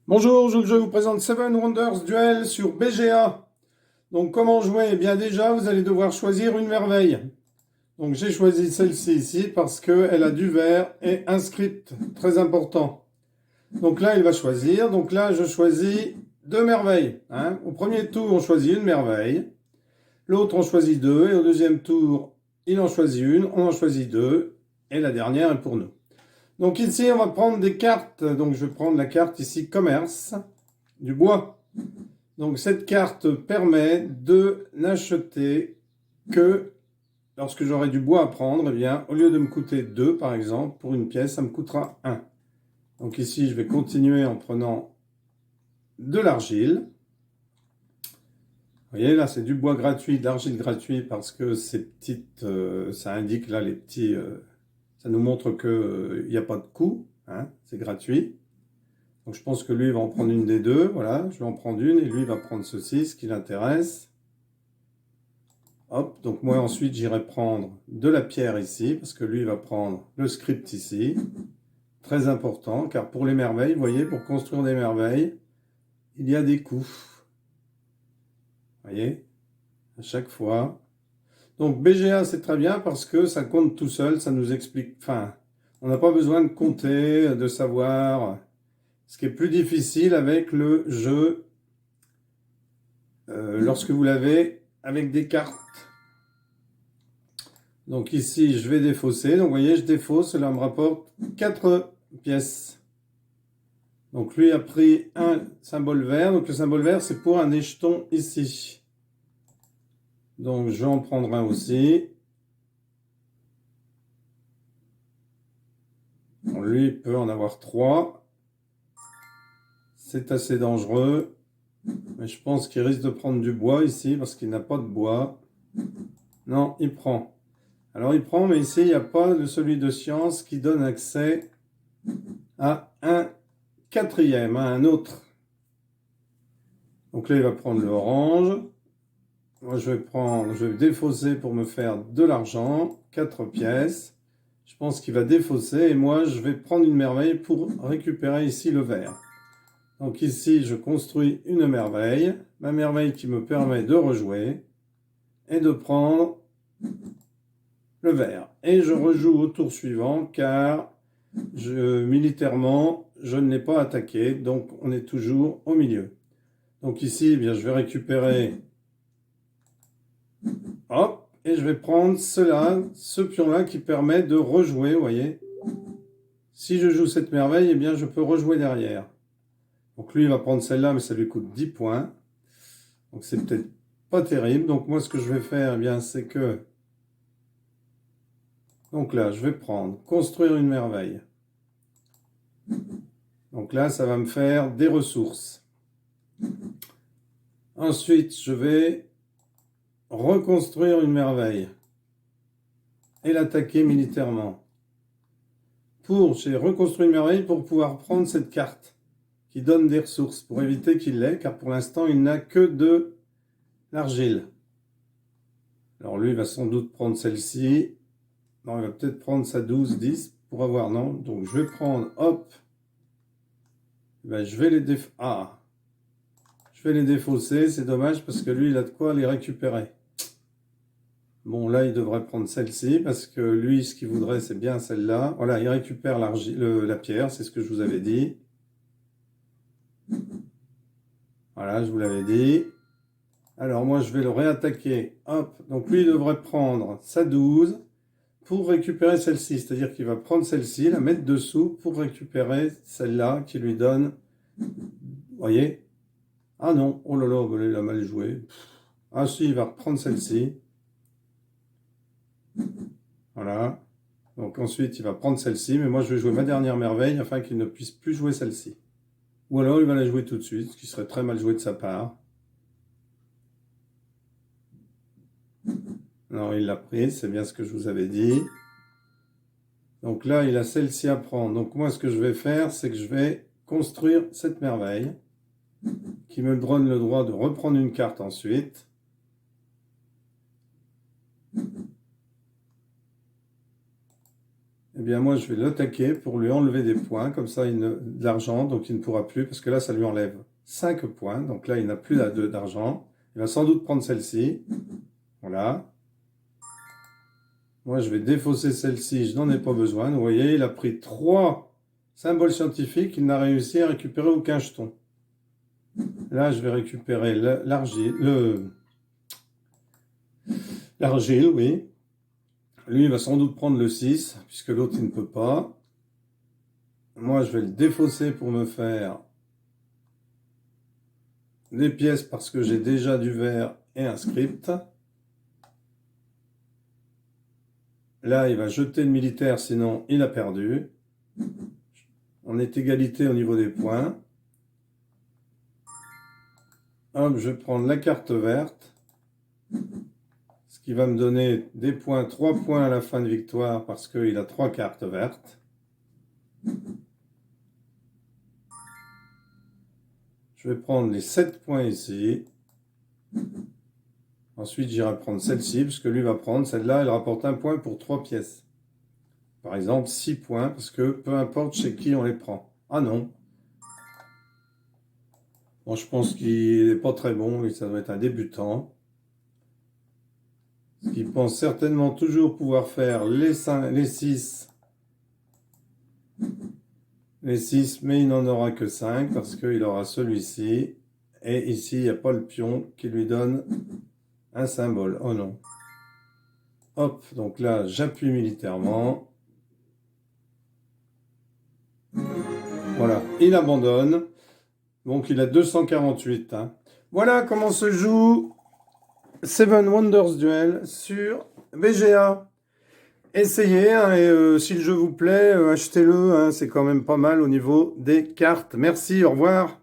Bonjour, je vous présente Seven Wonders Duel sur BGA. Donc comment jouer? Eh bien déjà, vous allez devoir choisir une merveille. Donc j'ai choisi celle-ci ici parce qu'elle a du vert et un script très important. Donc là, il va choisir. Donc là, je choisis deux merveilles. Au premier tour, on choisit une merveille. L'autre, on choisit deux. Et au deuxième tour, il en choisit une. On en choisit deux. Et la dernière est pour nous. Donc ici, on va prendre des cartes. Donc je vais prendre la carte ici, commerce, du bois. Donc cette carte permet de n'acheter que lorsque j'aurai du bois à prendre, eh bien, au lieu de me coûter 2 par exemple, pour une pièce, ça me coûtera 1. Donc ici, je vais continuer en prenant de l'argile. Vous voyez, là, c'est du bois gratuit, de l'argile gratuite, parce que ces petites, ça indique là les petits, ça nous montre qu'il n'y a pas de coût, c'est gratuit. Donc je pense que lui, il va en prendre une des deux, voilà, je vais en prendre une, et lui, il va prendre ceci, ce qui l'intéresse. Hop, donc moi ensuite j'irai prendre de la pierre ici, parce que lui il va prendre le script ici. Très important, car pour les merveilles, vous voyez, pour construire des merveilles, il y a des coûts. Vous voyez, à chaque fois. Donc BGA c'est très bien parce que ça compte tout seul, ça nous explique, enfin, on n'a pas besoin de compter, de savoir. Ce qui est plus difficile avec le jeu, lorsque vous l'avez avec des cartes. Donc ici, je vais défausser. Donc vous voyez, je défausse, cela me rapporte 4 pièces. Donc lui a pris un symbole vert. Donc le symbole vert, c'est pour un jeton ici. Donc je vais en prendre un aussi. Bon, lui peut en avoir 3. C'est assez dangereux. Mais je pense qu'il risque de prendre du bois ici parce qu'il n'a pas de bois. Non, il prend. Alors il prend, mais ici, il n'y a pas de celui de science qui donne accès à un quatrième, à un autre. Donc là, il va prendre l'orange. Moi, je vais défausser pour me faire de l'argent, 4 pièces. Je pense qu'il va défausser et moi, je vais prendre une merveille pour récupérer ici le vert. Donc ici, je construis une merveille. Ma merveille qui me permet de rejouer et de prendre le vert. Et je rejoue au tour suivant car militairement, je ne l'ai pas attaqué. Donc, on est toujours au milieu. Donc ici, eh bien, je vais récupérer, hop, et je vais prendre cela, ce pion-là qui permet de rejouer, vous voyez. Si je joue cette merveille, eh bien, je peux rejouer derrière. Donc lui, il va prendre celle-là, mais ça lui coûte 10 points. Donc c'est peut-être pas terrible. Donc moi, ce que je vais faire, eh bien, c'est que... Donc là, je vais prendre, construire une merveille. Donc là, ça va me faire des ressources. Ensuite, je vais reconstruire une merveille et l'attaquer militairement. J'ai reconstruit une merveille pour pouvoir prendre cette carte qui donne des ressources, pour éviter qu'il l'ait, car pour l'instant, il n'a que de l'argile. Alors lui, il va sans doute prendre celle-ci. Non, il va peut-être prendre sa 12, 10 pour avoir, non. Donc je vais prendre, hop, ben, je vais les je vais les défausser, c'est dommage parce que lui, il a de quoi les récupérer. Bon, là, il devrait prendre celle-ci, parce que lui, ce qu'il voudrait, c'est bien celle-là. Voilà, il récupère la pierre, c'est ce que je vous avais dit. Voilà, je vous l'avais dit. Alors, moi, je vais le réattaquer. Hop, donc lui, il devrait prendre sa 12 pour récupérer celle-ci. C'est-à-dire qu'il va prendre celle-ci, la mettre dessous pour récupérer celle-là qui lui donne... Vous voyez? Ah non, oh là là, il a mal joué. Ah si, il va reprendre celle-ci. Voilà. Donc ensuite, il va prendre celle-ci, mais moi je vais jouer ma dernière merveille afin qu'il ne puisse plus jouer celle-ci. Ou alors il va la jouer tout de suite, ce qui serait très mal joué de sa part. Non, il l'a prise, c'est bien ce que je vous avais dit. Donc là, il a celle-ci à prendre. Donc moi, ce que je vais faire, c'est que je vais construire cette merveille qui me donne le droit de reprendre une carte ensuite. eh bien moi je vais l'attaquer pour lui enlever des points, comme ça de l'argent, donc il ne pourra plus, parce que là ça lui enlève 5 points, donc là il n'a plus d'argent. Il va sans doute prendre celle-ci, voilà. Moi je vais défausser celle-ci, je n'en ai pas besoin. Vous voyez, il a pris 3 symboles scientifiques, il n'a réussi à récupérer aucun jeton. Là je vais récupérer l'argile, oui. Lui, il va sans doute prendre le 6, puisque l'autre, il ne peut pas. Moi, je vais le défausser pour me faire des pièces, parce que j'ai déjà du vert et un script. Là, il va jeter le militaire, sinon il a perdu. On est égalité au niveau des points. Hop, je vais prendre la carte verte. Ce qui va me donner des points, 3 points à la fin de victoire, parce qu'il a 3 cartes vertes. Je vais prendre les 7 points ici. Ensuite, j'irai prendre celle-ci, parce que lui va prendre celle-là, elle rapporte 1 point pour 3 pièces. Par exemple, 6 points, parce que peu importe chez qui on les prend. Ah non. Bon, je pense qu'il n'est pas très bon, ça doit être un débutant. Il pense certainement toujours pouvoir faire les 6. Les 6, mais il n'en aura que 5, parce qu'il aura celui-ci. Et ici, il n'y a pas le pion qui lui donne un symbole. Oh non. Hop, donc là, j'appuie militairement. Voilà, il abandonne. Donc il a 248. Hein. Voilà comment se joue Seven Wonders Duel sur BGA. Essayez, hein, et si le jeu vous plaît, achetez-le. Hein, c'est quand même pas mal au niveau des cartes. Merci, au revoir.